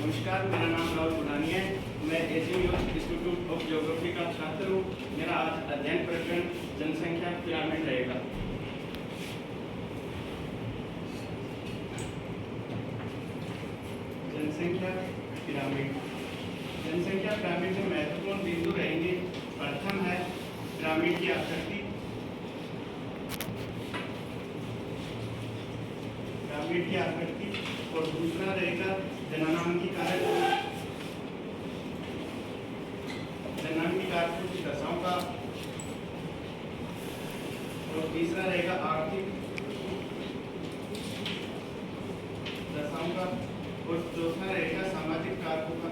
नमस्कार, मेरा नाम राहुल गुनानी है। मैं एशियन इंस्टीट्यूट ऑफ ज्योग्राफी का छात्र हूँ। मेरा आज अध्ययन प्रकरण जनसंख्या पिरामिड रहेगा। जनसंख्या पिरामिड। जनसंख्या पिरामिड में महत्वपूर्ण बिंदु रहेंगे। प्रथम है पिरामिड की आकृति। पिरामिड की आकृति और दूसरा रहेगा जननांगी कारक। जननांगी कारकों की दशाओं का। और तीसरा रहेगा आर्थिक दशाओं का। और चौथा रहेगा सामाजिक कारकों का।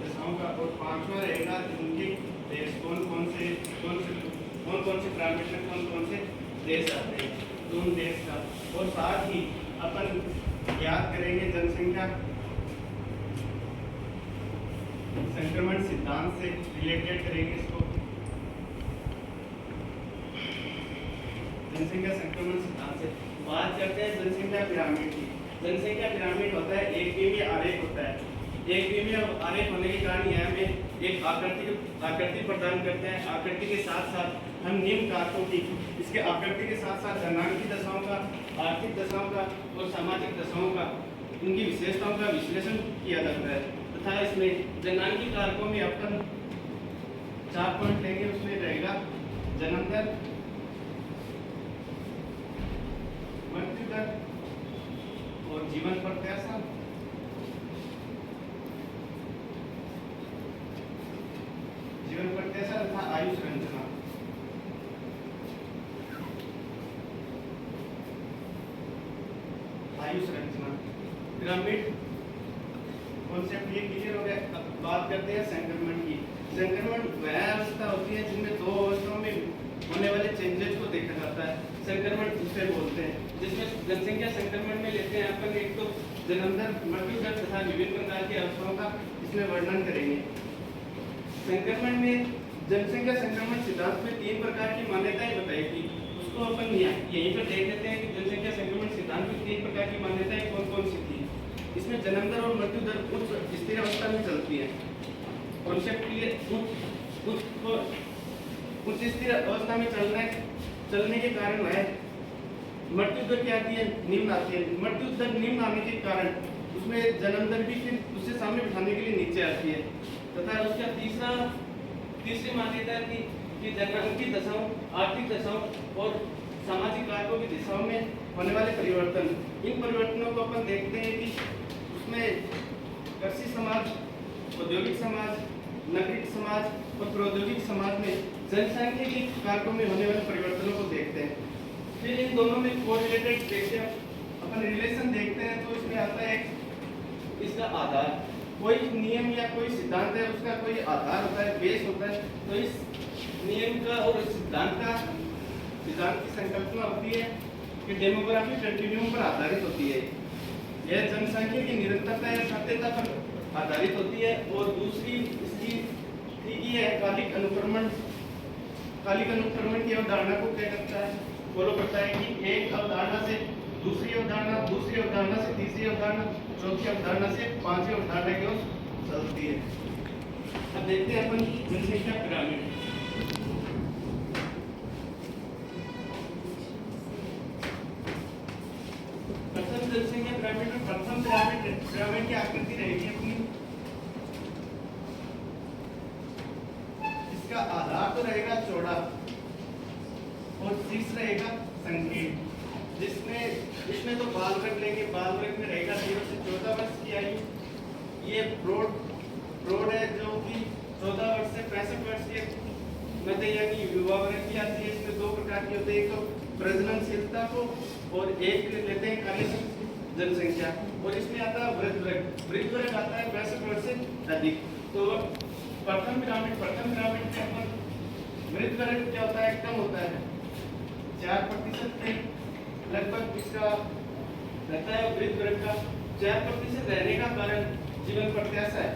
दशाओं का। और पांचवा रहेगा इनके देश कौन कौन से पिरामिड में कौन कौन से देश आते हैं, तो उन देश का। और साथ ही अपन याद करेंगे जनसंख्या संक्रमण सिद्धांत से रिलेटेड करेंगे इसको। जनसंख्या संक्रमण सिद्धांत से बात करते हैं जनसंख्या पिरामिड की। जनसंख्या पिरामिड होता है एक विमीय आरेख होता है। एक विमीय आरेख होने के कारण यह हमें एक आकृति प्रदान करते हैं। आकृति के साथ साथ हम निम्न कारकों की, इसके आकृति के साथ साथ जननांगी दशाओं का, आर्थिक दशाओं का और सामाजिक दशाओं का, इनकी विशेषताओं का विश्लेषण किया जाता है। तथा इसमें जननांगी कारकों में अपन 4 पॉइंट लेंगे। उसमें रहेगा जन्म दर, मृत्यु दर और जीवन प्रत्याशा। जीवन प्रत्याशा तथा आयु संरचना। आयु संरचना पिरामिड कॉन्सेप्ट ये क्लियर हो गया। अब बात करते हैं संक्रमण की। संक्रमण वह अवस्था होती है जिनमें दो अवस्थाओं में होने वाले चेंजेस को देखा जाता है। संक्रमण उसे बोलते हैं, जिसमें जनसंख्या संक्रमण में लेते हैं अपन एक तो जन्म दर, मृत्यु दर तथा विभिन्न प्रकार की अवस्थाओं का इसमें वर्णन करेंगे। संक्रमण में जनसंख्या संक्रमण सिद्धांत में 3 प्रकार की मान्यताएं बताई थी। उसको अपन यहीं पर देख लेते हैं कि जनसंख्या संक्रमण सिद्धांत में 3 प्रकार की मान्यताएं कौन कौन सी थी। इसमें जन्म दर और मृत्यु दर उच्च स्थिर अवस्था में चलती है। कॉन्सेप्ट के लिए उच्च स्थिर अवस्था में चलने के कारण वह मृत्यु दर क्या आती है, निम्न आती है। मृत्यु दर निम्न आने के कारण उसमें जन्म दर भी फिर उससे सामने बिठाने के लिए नीचे आती है। तथा उसका तीसरी मान्यता थी कि जननांगी दशाओं, आर्थिक दशाओं और सामाजिक कारकों की दिशाओं में होने वाले परिवर्तन, इन परिवर्तनों को अपन देखते हैं कि उसमें कृषि समाज, औद्योगिक समाज, नागरिक समाज और प्रौद्योगिक समाज में जनसांख्यिकी कारकों में होने वाले परिवर्तनों को देखते हैं। फिर इन दोनों में कोरिलेटेड देखते हैं, अपन रिलेशन देखते हैं। तो इसमें आता है इसका आधार, कोई नियम या कोई सिद्धांत है, उसका कोई आधार होता है, बेस होता है। तो इस नियम का और सिद्धांत की संकल्पना होती है कि डेमोग्राफी कंटिन्यूम पर आधारित होती है। यह जनसंख्या की निरंतरता या सत्यता पर आधारित होती है। और दूसरी इसकी है कालिक अनुक्रमण। कालिक अनुक्रमण की अवधारणा को क्या करता है, फॉलो करता है कि एक अवधारणा से दूसरी अवधारणा, दूसरी अवधारणा से तीसरी अवधारणा, चौथी अवधारणा से पांचवी अवधारणा की ओर चलती है। अब देखते हैं अपन जनसंख्या पिरामिड। प्रथम जनसंख्या पिरामिड में प्रथम पिरामिड की आकृति रहेगी अपनी। इसका आधार तो रहेगा चौड़ा और शीर्ष रहेगा संकीर्ण, इसमें तो बाल वर्ग लेंगे। बाल वर्ग में रहेगा 0 से 14 वर्ष की आयु। ये ब्रॉड है जो कि 14 वर्ष से 65 वर्ष के मध्य यानी युवा वर्ग की आती है। इसमें 2 प्रकार की होती है, एक तो प्रजननशीलता को और एक लेते हैं कार्यशील जनसंख्या। और इसमें आता है वृद्ध वर्ग। वृद्ध वर्ग आता है 65 वर्ष से अधिक। तो प्रथम पिरामिड के अपन वृद्ध वर्ग क्या होता है, कम होता है, 4% के लगभग इसका रहता है। वृद्ध वर्ग का 4% रहने का कारण जीवन प्रत्याशा है।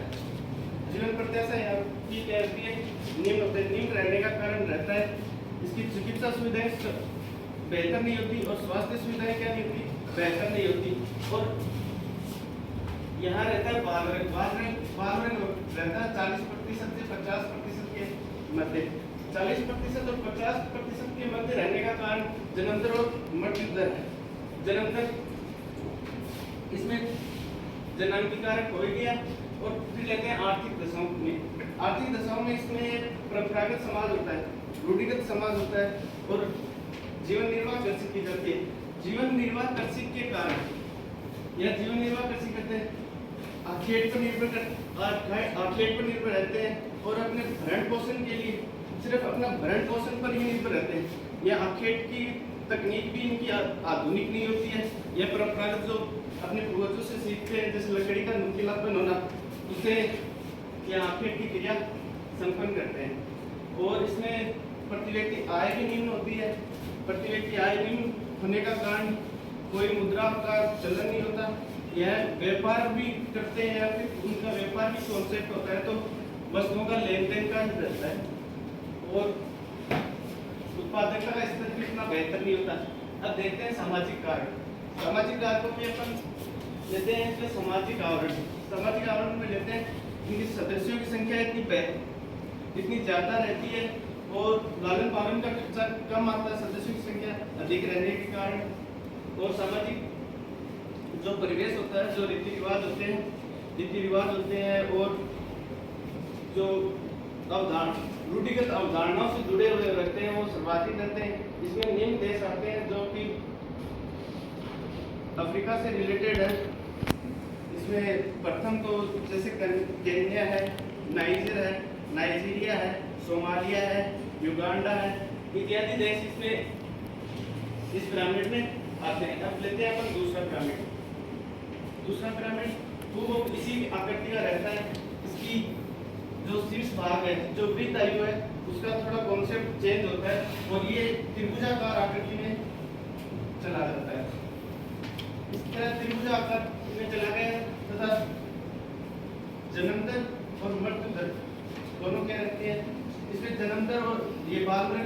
जीवन प्रत्याशा यहाँ की क्या होती है, निम्न होते हैं। निम्न रहने का कारण रहता है इसकी चिकित्सा सुविधाएं बेहतर नहीं होती और स्वास्थ्य सुविधाएं क्या नहीं होती, बेहतर नहीं होती। और यहाँ रहता है बाल रंग रहता है 40% से 50% के मध्य। 40% और 50% के मध्य रहने का कारण जन्म दर और मृत्यु दर है। जन्म दर इसमें जन्मांकी कारक हो गया। और फिर लेते हैं आर्थिक दशाओं में। आर्थिक दशाओं में इसमें परंपरागत समाज होता है, रूढ़िगत समाज होता है और जीवन निर्वाह कृषि की जाती है। जीवन निर्वाह कृषि के कारण या जीवन निर्वाह कृषि करते हैं, खेत पर निर्भर रहते हैं और अपने भरण पोषण के लिए सिर्फ अपना भरण पोषण पर ही निर्भर रहते हैं। या खेत की तकनीक भी इनकी आधुनिक नहीं होती है। यह परंपरागत जो अपने पूर्वजों से सीखते हैं, जैसे लकड़ी का नुकीलापन होना, उसे या खेत की क्रिया संपन्न करते हैं। और इसमें प्रति व्यक्ति आय भी निम्न होती है। प्रति व्यक्ति आय निम्न होने का कारण कोई मुद्रा का चलन नहीं होता। यह व्यापार भी करते हैं या फिर उनका व्यापार भी कॉन्सेप्ट होता है, तो वस्तुओं का लेन देन का ही रहता है और उत्पादकता का स्तर भी इतना बेहतर नहीं होता। अब देखते हैं सामाजिक कारक। सामाजिक कारकों में अपन लेते हैं इसके सामाजिक आवरण। सामाजिक आवरण में लेते हैं इनके सदस्यों की संख्या इतनी ज़्यादा रहती है और लालन पालन का खर्चा कम आता है सदस्यों की संख्या अधिक रहने के कारण। और सामाजिक जो परिवेश होता है, जो रीति रिवाज होते हैं और जो रूढ़िगत अवधारणाओं से जुड़े हुए रहते हैं, वो सर्वाधिक रहते हैं। इसमें निम्न देश आते हैं जो कि अफ्रीका से रिलेटेड है। इसमें प्रथम तो जैसे केन्या है, नाइजीरिया है, सोमालिया है, युगांडा है, इत्यादि देश इसमें इस पिरामिड में आते हैं। अब लेते हैं अपन दूसरा पिरामिड। दूसरा पिरामिड वो इसी आकृति का रहता है। इसकी जो शीर्ष भाग है, जो वृत्त आयु है, उसका थोड़ा कॉन्सेप्ट चेंज होता है और ये त्रिभुजाकार आकृति में चला जाता है। इस तरह त्रिभुजाकार में चला गया तथा जन्म दर और मृत्यु दर दोनों क्या रहती है। इसमें जन्म दर और ये बाल दर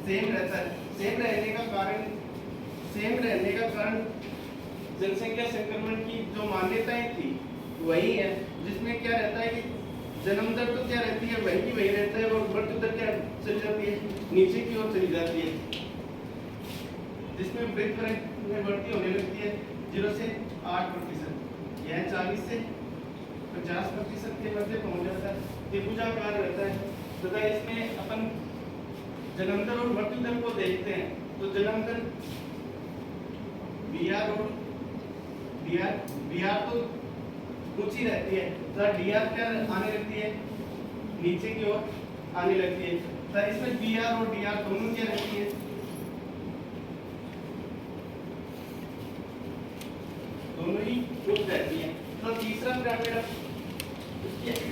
सेम रहता है। सेम रहने का कारण जनसंख्या संक्रमण की जो मान्यताएं थी वही है, जिसमें क्या रहता है कि जन्म दर तो क्या रहती है वही की वही रहता है और मृत्यु दर क्या चली जाती है, नीचे की ओर चली जाती है, जिसमें वृद्धि में बढ़ती होने लगती है 0 से 8%। यह 40 से 50% के मध्य पहुंच जाता है। त्रिभुजाकार रहता है तथा इसमें अपन जन्म दर और मृत्यु दर को देखते हैं तो जन्म दर बीआर और बीआर तो ऊंची रहती है तथा डीआर क्या आने लगती है, नीचे की ओर आने लगती है। तो इसमें बीआर और डीआर दोनों क्या रहती है, दोनों ही उच्च रहती है। तो तीसरा पिरामिड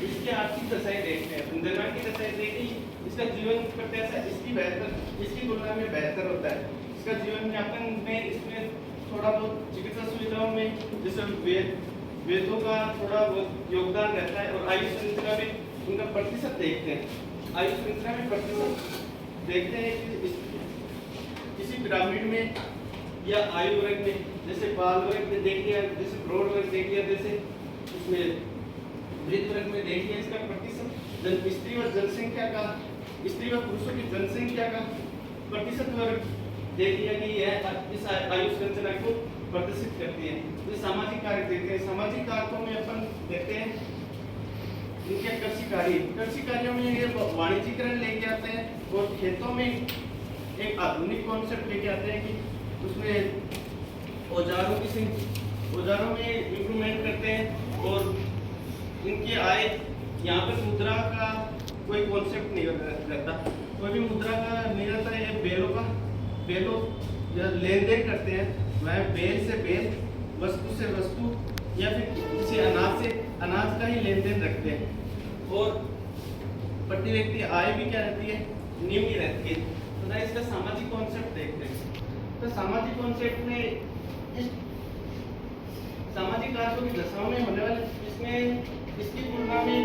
इसके आर्थिक दशाएं देखते हैं, जनमान की दशाएं देखी, इसका जीवन प्रत्याशा इसकी तुलना में बेहतर होता है। इसका जीवन यापन में इसमें थोड़ा बहुत चिकित्सा सुविधाओं में जैसे वेदों का थोड़ा बहुत योगदान रहता है और आयु श्रृंखला में उनका प्रतिशत देखते हैं। आयु श्रृंखला में प्रतिशत देखते हैं कि किसी पिरामिड में या आयु वर्ग में, जैसे बाल वर्ग में देख लिया, जैसे प्रौढ़ वर्ग देख लिया, जैसे इसमें वृद्ध वर्ग में देख लिया, इसका प्रतिशत स्त्री व जनसंख्या का, स्त्री व पुरुषों की जनसंख्या का प्रतिशत वर्ग देख लिया कि यह इस आयु श्रृंखला को प्रदर्शित करती है। तो सामाजिक कार्य देखते हैं। सामाजिक कारकों में अपन देखते हैं इनके कृषि कार्यों में ये वाणिज्यीकरण लेके आते हैं और खेतों में एक आधुनिक कॉन्सेप्ट लेके आते हैं कि उसमें औजारों में इम्प्रूवमेंट करते हैं और इनकी आय, यहाँ पर मुद्रा का कोई कॉन्सेप्ट नहीं रहता, कोई भी मुद्रा का नहीं रहता है। बेलों लेन देन करते हैं, वह बेल से बेल, वस्तु से वस्तु या फिर किसी अनाज से अनाज का ही लेन देन रखते हैं। और प्रति व्यक्ति आय भी क्या रहती है, निम्न ही रहती है। तो इसका सामाजिक कॉन्सेप्ट देखते हैं। तो सामाजिक कॉन्सेप्ट में इस सामाजिक कारकों की दशाओं में होने वाले इसमें इसकी तुलना में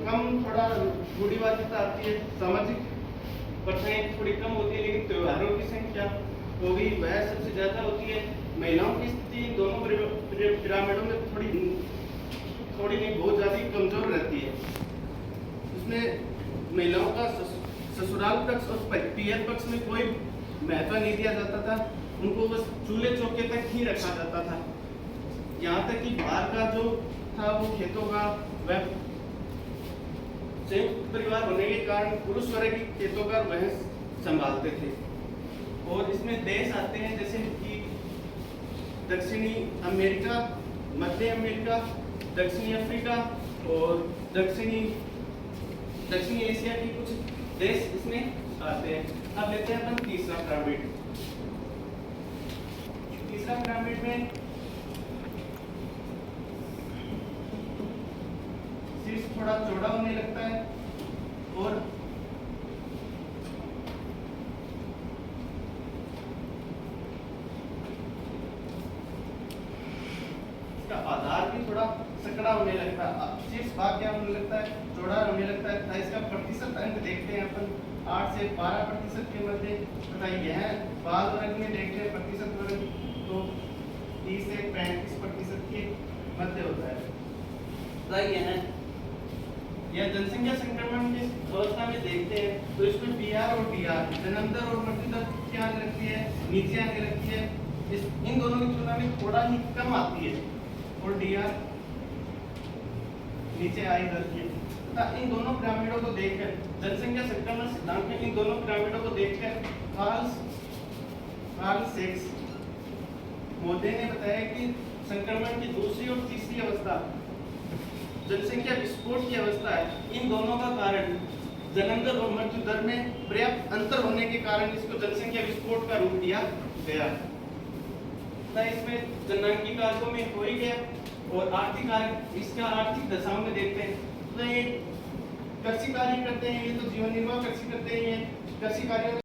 कम थोड़ा रूढ़िवादिता आती है। सामाजिक प्रथाएं थोड़ी कम होती है, लेकिन त्योहारों की संख्या हो गई वह सबसे ज़्यादा होती है। महिलाओं की स्थिति इन दोनों पिरामिडों में थोड़ी थोड़ी नहीं बहुत ज़्यादा कमज़ोर रहती है। उसमें महिलाओं का ससुराल पक्ष और पियर पक्ष में कोई महत्व नहीं दिया जाता था, उनको बस चूल्हे चौके तक ही रखा जाता था। यहाँ तक कि बाहर का जो था वो खेतों का वह संयुक्त परिवार होने के कारण पुरुष वर्ग के खेतों का वह संभालते थे। और इसमें देश आते हैं जैसे कि दक्षिणी अमेरिका, मध्य अमेरिका, दक्षिणी अफ्रीका और दक्षिणी एशिया के कुछ देश इसमें आते हैं। अब लेते हैं अपन तीसरा पिरामिड। तीसरा पिरामिड में शीर्ष थोड़ा चौड़ा होने लगता है और इसका आधार भी थोड़ा सकड़ा होने लगता है। शीर्ष भाग क्या होने लगता है, चौड़ा होने लगता है। इसका प्रतिशत अंक देखते हैं अपन 8 से 12% के मध्य तथा यह बाल वर्ग में देखते हैं प्रतिशत वर्ग तो 30 से 35% के मध्य होता है। यह जनसंख्या संक्रमण की अवस्था में देखते हैं तो इसमें पीआर और डीआर जन्म दर और मृत्यु दर क्या आने लगती है, नीचे आने लगती है। इन दोनों की तुलना में थोड़ा ही कम आती है और डीआर नीचे आई जाती है। इन दोनों पिरामिडों को देखकर जनसंख्या संक्रमण सिद्धांत में इन दोनों पिरामिडों को देखकर कार्ल सेक्स मोदे ने बताया कि संक्रमण की दूसरी और तीसरी अवस्था जनसंख्या विस्फोट की अवस्था है। इन दोनों का कारण जन्म दर और मृत्यु दर में पर्याप्त अंतर होने के कारण इसको जनसंख्या विस्फोट का रूप दिया गया। इसमें जननांगी कारकों में हो ही गया और आर्थिक कारक इसका आर्थिक दशाओं में देखते हैं तो ये कृषि कार्य करते हैं, ये तो जीवन निर्वाह कृषि करते हैं, कृषि कार्यों